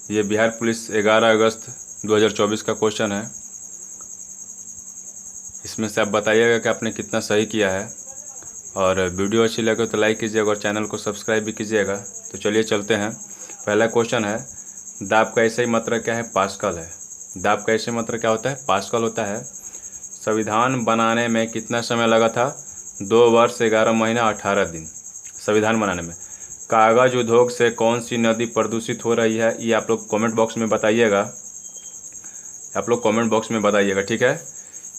ये बिहार पुलिस 11 अगस्त 2024 का क्वेश्चन है। इसमें से आप बताइएगा कि आपने कितना सही किया है, और वीडियो अच्छी लगे तो लाइक कीजिएगा और चैनल को सब्सक्राइब भी कीजिएगा। तो चलिए चलते हैं। पहला क्वेश्चन है, दाब का ऐसे ही मात्रा क्या है? पास्कल है। दाब का ऐसे मात्रा क्या होता है? पास्कल होता है। संविधान बनाने में कितना समय लगा था? 2 वर्ष 11 महीना 18 दिन संविधान बनाने में। कागज उद्योग से कौन सी नदी प्रदूषित हो रही है? ये आप लोग कमेंट बॉक्स में बताइएगा। आप लोग कमेंट बॉक्स में बताइएगा, ठीक है।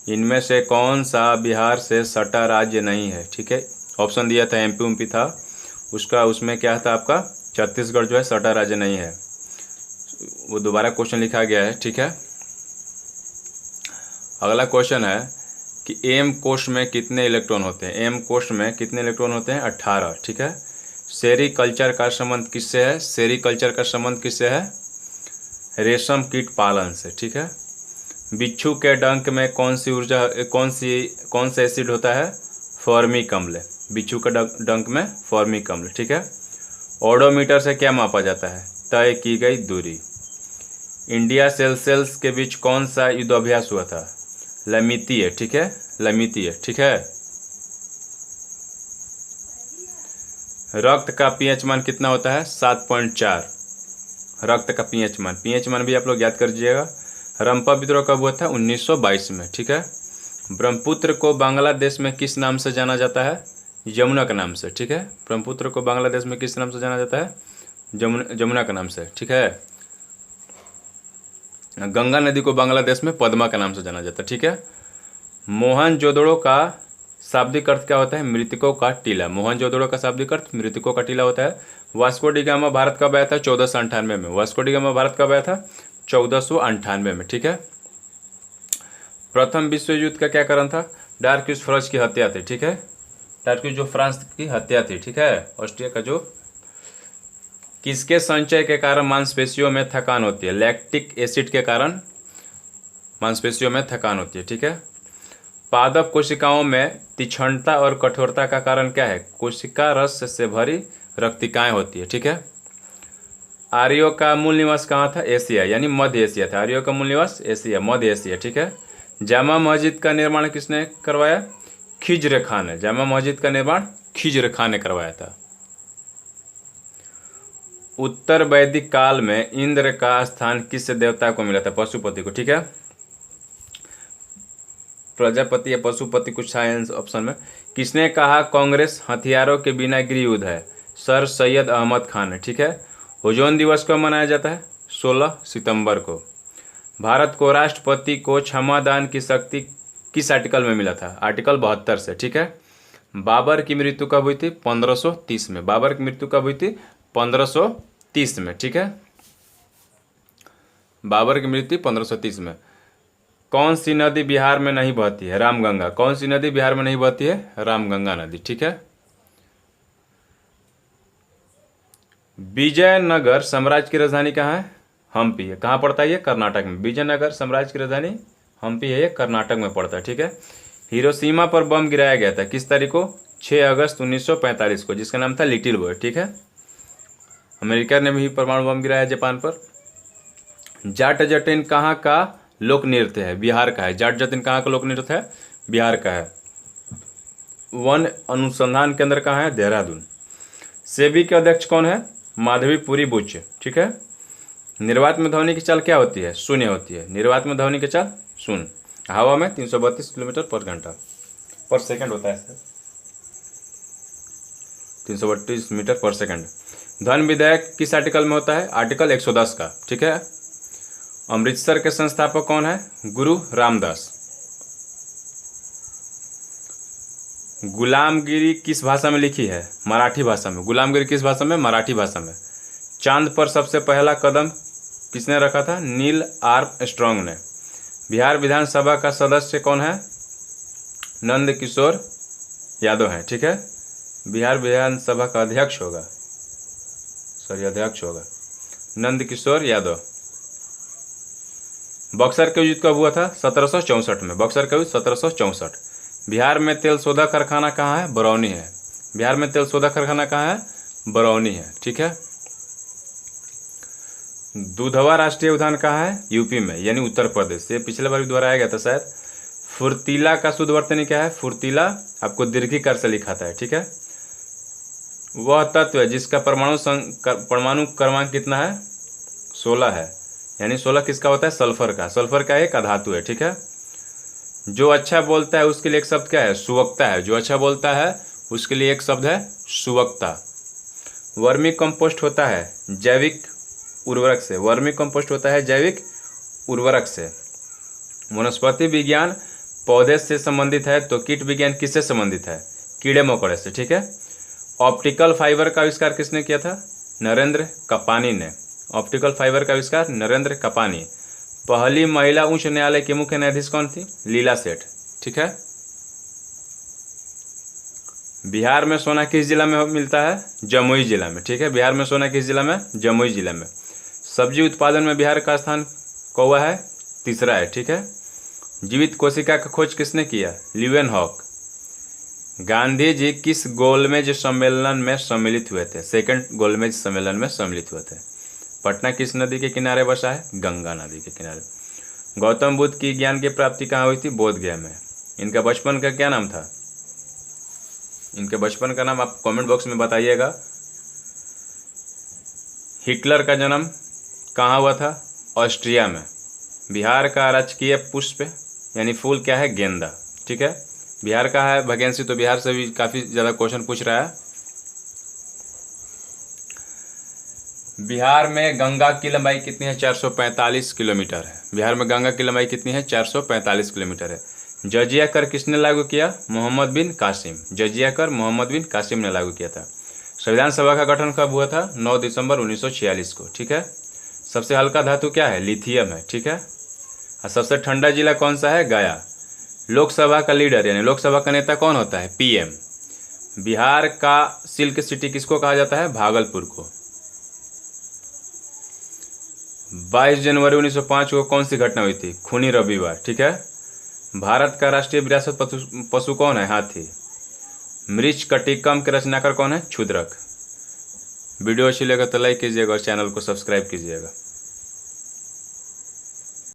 इनमें से कौन सा बिहार से सटा राज्य नहीं है? ठीक है, ऑप्शन दिया था एमपी उमपी था, उसमें क्या था आपका? छत्तीसगढ़ जो है सटा राज्य नहीं है। वो दोबारा क्वेश्चन लिखा गया है, ठीक है। अगला क्वेश्चन है कि एम कोष्ठ में कितने इलेक्ट्रॉन होते हैं? एम कोष्ठ में कितने इलेक्ट्रॉन होते हैं? 18, ठीक है। सेरीकल्चर का संबंध किससे है? सेरीकल्चर का संबंध किससे है? रेशम कीट पालन से, ठीक है। बिच्छू के डंक में कौन सा एसिड होता है? फॉर्मिक अम्ल। बिच्छू के डंक में फॉर्मिक अम्ल, ठीक है। ओडोमीटर से क्या मापा जाता है? तय की गई दूरी। इंडिया सेशेल्स के बीच कौन सा युद्धाभ्यास हुआ था? लमितीय, ठीक है, लमितीय, ठीक है। रक्त का पीएच मान कितना होता है? 7.4 रक्त का पीएच मान भी आप लोग याद कर दीजिएगा। रंपा विद्रोह कब हुआ था? 1922 में, ठीक है। ब्रह्मपुत्र को बांग्लादेश में किस नाम से जाना जाता है? यमुना के नाम से, ठीक है। ब्रह्मपुत्र को बांग्लादेश में किस नाम से जाना जाता है? जमुना के नाम से, ठीक है। गंगा नदी को बांग्लादेश में पद्मा के नाम से जाना जाता है, ठीक है। मोहनजोदड़ो का शाब्दिक अर्थ क्या होता है? मृतकों का टीला। मोहनजोदड़ो का शाब्दिक अर्थ मृतकों का टीला होता है। वास्को डी गामा भारत कब आया था? 1498 में। वास्को डी गामा भारत कब आया था? 1498 में, ठीक है। प्रथम विश्व युद्ध का क्या कारण था? डार्क्यूस फ्रांस की हत्या थी, ठीक है। डार्क्यूस जो फ्रांस की हत्या थी, ठीक है, ऑस्ट्रिया का जो। किसके संचय के कारण मांसपेशियों में थकान होती है? लैक्टिक एसिड के कारण मांसपेशियों में थकान होती है, ठीक है। पादप कोशिकाओं में तीक्ष्णता और कठोरता का कारण क्या है? कोशिका रस से भरी रक्तिकाएं होती है, ठीक है। आर्यों का मूल निवास कहाँ था? एशिया, यानी मध्य एशिया था। आर्यों का मूल निवास एशिया, मध्य एशिया, ठीक है। जामा मस्जिद का निर्माण किसने करवाया? खिज्र खान ने। जामा मस्जिद का निर्माण खिज्र खान ने करवाया था। उत्तर वैदिक काल में इंद्र का स्थान किस देवता को मिला था? पशुपति को, ठीक है। प्रजापति या पशुपति, कुछ साइंस ऑप्शन में। किसने कहा कांग्रेस हथियारों के बिना गृहयुद्ध है? सर सैयद अहमद खान है, ठीक है। ओजोन दिवस कब मनाया जाता है? 16 सितंबर को। भारत को राष्ट्रपति को क्षमादान की शक्ति किस आर्टिकल में मिला था? आर्टिकल 72 से, ठीक है। बाबर की मृत्यु कब हुई थी? 1530 में। बाबर की मृत्यु कब हुई थी? 1530 में, ठीक है। बाबर की मृत्यु 1530 में। कौन सी नदी बिहार में नहीं बहती है? रामगंगा। कौन सी नदी बिहार में नहीं बहती है? रामगंगा नदी, ठीक है। विजयनगर साम्राज्य की राजधानी कहाँ है? हम्पी है। कहाँ पड़ता है ये? कर्नाटक में। विजयनगर साम्राज्य की राजधानी हम्पी है, ये कर्नाटक में पड़ता है, ठीक है। हिरोशिमा पर बम गिराया गया था किस तारीख को? 6 अगस्त 1945 को, जिसका नाम था लिटिल बॉय, ठीक है। अमेरिका ने भी परमाणु बम गिराया जापान पर। जाट जटिन कहाँ का लोक नृत्य है? बिहार का है। जाट जतिन कहाँ का लोक नृत्य है? बिहार का है। वन अनुसंधान केंद्र कहाँ है? देहरादून। सेबी के अध्यक्ष कौन है? माधवीपुरी बुच, ठीक है। निर्वात में ध्वनि की चाल क्या होती है? शून्य होती है। निर्वात में ध्वनि की चाल शून्य। हवा में 332 किलोमीटर पर घंटा पर सेकंड होता है, 332 मीटर पर सेकंड। धन विधेयक किस आर्टिकल में होता है? आर्टिकल 110 का, ठीक है। अमृतसर के संस्थापक कौन है? गुरु रामदास। गुलामगिरी किस भाषा में लिखी है? मराठी भाषा में। गुलामगिरी किस भाषा में? मराठी भाषा में। चांद पर सबसे पहला कदम किसने रखा था? नील आर्मस्ट्रांग ने। बिहार विधानसभा का सदस्य कौन है? नंद किशोर यादव है, ठीक है। बिहार विधानसभा का अध्यक्ष होगा नंद किशोर यादव। बक्सर का युद्ध कब हुआ था? 1764 में। बक्सर का युद्ध 1764। बिहार में तेल शोधा कारखाना कहाँ है? बरौनी है। बिहार में तेल शोधा कारखाना कहाँ है? बरौनी है, ठीक है। दुधवा राष्ट्रीय उद्यान कहाँ है? यूपी में, यानी उत्तर प्रदेश। ये पिछले बार भी दोहराया गया था शायद। फुर्तीला का शुद्ध वर्तनी क्या है? फुर्तीला आपको दीर्घिकार से लिखा था, ठीक है। वह तत्व है जिसका परमाणु क्रमांक कितना है? 16 है, यानी 16 किसका होता है? सल्फर का। सल्फर का एक अधातु है, ठीक है। जो अच्छा बोलता है उसके लिए एक शब्द क्या है? सुवक्ता है। जो अच्छा बोलता है उसके लिए एक शब्द है सुवक्ता। वर्मी कंपोस्ट होता है जैविक उर्वरक से। वर्मी कंपोस्ट होता है जैविक उर्वरक से। वनस्पति विज्ञान पौधे से संबंधित है, तो कीट विज्ञान किससे संबंधित है? कीड़े मकोड़े से, ठीक है। ऑप्टिकल फाइबर का आविष्कार किसने किया था? नरेंद्र कपानी ने। ऑप्टिकल फाइबर का आविष्कार नरेंद्र कपानी। पहली महिला उच्च न्यायालय की मुख्य न्यायाधीश कौन थी? लीला सेठ, ठीक है। बिहार में सोना किस जिला में मिलता है? जमुई जिला में, ठीक है। बिहार में सोना किस जिला में? जमुई जिला में। सब्जी उत्पादन में बिहार का स्थान कौवा है? तीसरा है, ठीक है। जीवित कोशिका का खोज किसने किया? ल्यूवेनहॉक। गांधी जी किस गोलमेज सम्मेलन में सम्मिलित हुए थे? सेकंड गोलमेज सम्मेलन में सम्मिलित हुए थे। पटना किस नदी के किनारे बसा है? गंगा नदी के किनारे। गौतम बुद्ध की ज्ञान की प्राप्ति कहाँ हुई थी? बोध गया में। इनका बचपन का क्या नाम था? इनके बचपन का नाम आप कमेंट बॉक्स में बताइएगा। हिटलर का जन्म कहाँ हुआ था? ऑस्ट्रिया में। बिहार का राजकीय पुष्प यानी फूल क्या है? गेंदा, ठीक है। बिहार का है वैकेंसी, तो बिहार से भी काफ़ी ज़्यादा क्वेश्चन पूछ रहा है। बिहार में गंगा की लंबाई कितनी है? 445 किलोमीटर है। बिहार में गंगा की लंबाई कितनी है? 445 किलोमीटर है। जजिया कर किसने लागू किया? मोहम्मद बिन कासिम। जजिया कर मोहम्मद बिन कासिम ने लागू किया था। संविधान सभा का गठन कब हुआ था? 9 दिसंबर 1946 को, ठीक है। सबसे हल्का धातु क्या है? लिथियम है, ठीक है। और सबसे ठंडा जिला कौन सा है? गया। लोकसभा का लीडर यानी लोकसभा का नेता कौन होता है? पीएम। बिहार का सिल्क सिटी किसको कहा जाता है? भागलपुर को। 22 जनवरी 1905 को कौन सी घटना हुई थी? खूनी रविवार, ठीक है। भारत का राष्ट्रीय विरासत पशु कौन है? हाथी। मृच्छकटिकम के रचनाकार कौन है? क्षुद्रक। वीडियो अच्छी लगे तो लाइक कीजिएगा और चैनल को सब्सक्राइब कीजिएगा।